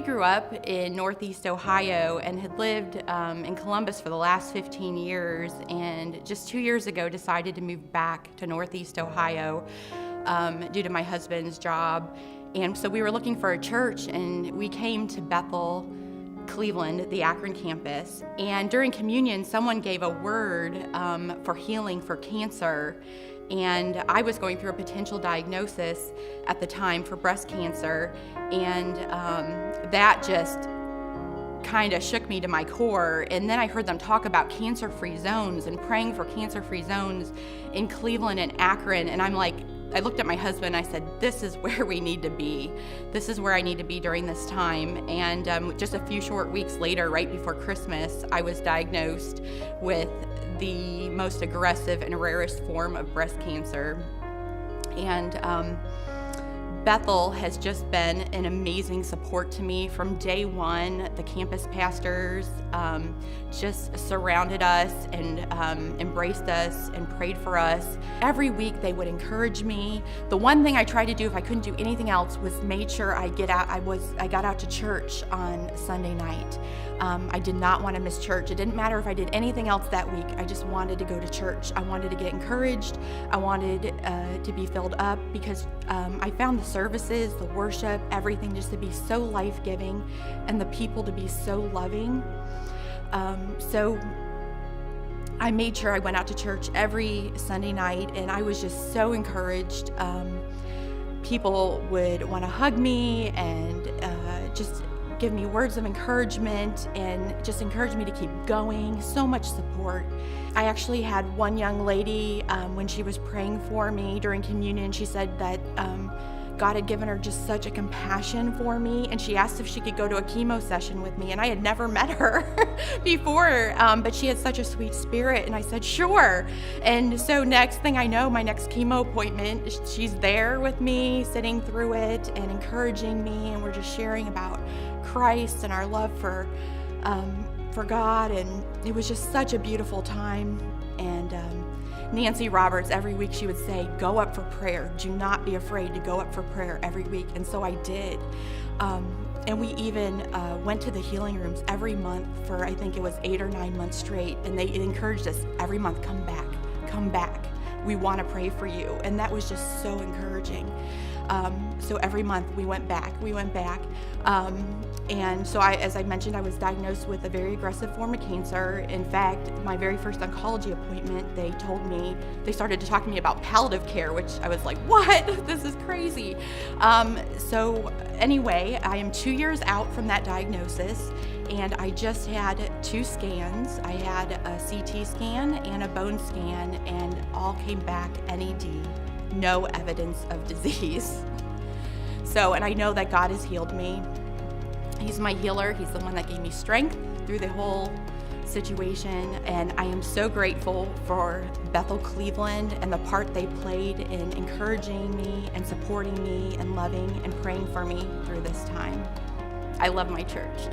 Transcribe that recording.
grew up in Northeast Ohio and had lived in Columbus for the last 15 years, and just 2 years ago decided to move back to Northeast Ohio due to my husband's job. And so we were looking for a church, and we came to Bethel, Cleveland, the Akron campus. And during communion, someone gave a word for healing for cancer. And I was going through a potential diagnosis at the time for breast cancer, and that just kind of shook me to my core. And then I heard them talk about cancer-free zones and praying for cancer-free zones in Cleveland and Akron, and I looked at my husband and I said, this is where we need to be. This is where I need to be during this time. And just a few short weeks later, right before Christmas, I was diagnosed with the most aggressive and rarest form of breast cancer. And Bethel has just been an amazing support to me from day one. The campus pastors just surrounded us and embraced us and prayed for us. Every week they would encourage me. The one thing I tried to do if I couldn't do anything else was made sure I got out to church on Sunday night. I did not want to miss church. It didn't matter if I did anything else that week. I just wanted to go to church. I wanted to get encouraged. I wanted to be filled up because I found the services, the worship, everything just to be so life-giving and the people to be so loving. So I made sure I went out to church every Sunday night, and I was just so encouraged. People would want to hug me and just give me words of encouragement and just encourage me to keep going. So much support. I actually had one young lady, when she was praying for me during communion, she said that God had given her just such a compassion for me, and she asked if she could go to a chemo session with me, and I had never met her before, but she had such a sweet spirit, and I said, sure. And so next thing I know, my next chemo appointment, she's there with me, sitting through it and encouraging me, and we're just sharing about Christ and our love for God, and it was just such a beautiful time. And Nancy Roberts, every week she would say, go up for prayer. Do not be afraid to go up for prayer every week. And so I did. And we even went to the healing rooms every month for, I think it was 8 or 9 months straight. And they encouraged us every month, come back. We want to pray for you. And that was just so encouraging. So every month we went back. And so as I mentioned, I was diagnosed with a very aggressive form of cancer. In fact, my very first oncology appointment, they started to talk to me about palliative care, which I was like, what? This is crazy. So anyway, I am 2 years out from that diagnosis, and I just had 2 scans. I had a CT scan and a bone scan, and all came back NED. No evidence of disease. So, and I know that God has healed me. He's my healer. He's the one that gave me strength through the whole situation. And I am so grateful for Bethel Cleveland and the part they played in encouraging me and supporting me and loving and praying for me through this time. I love my church.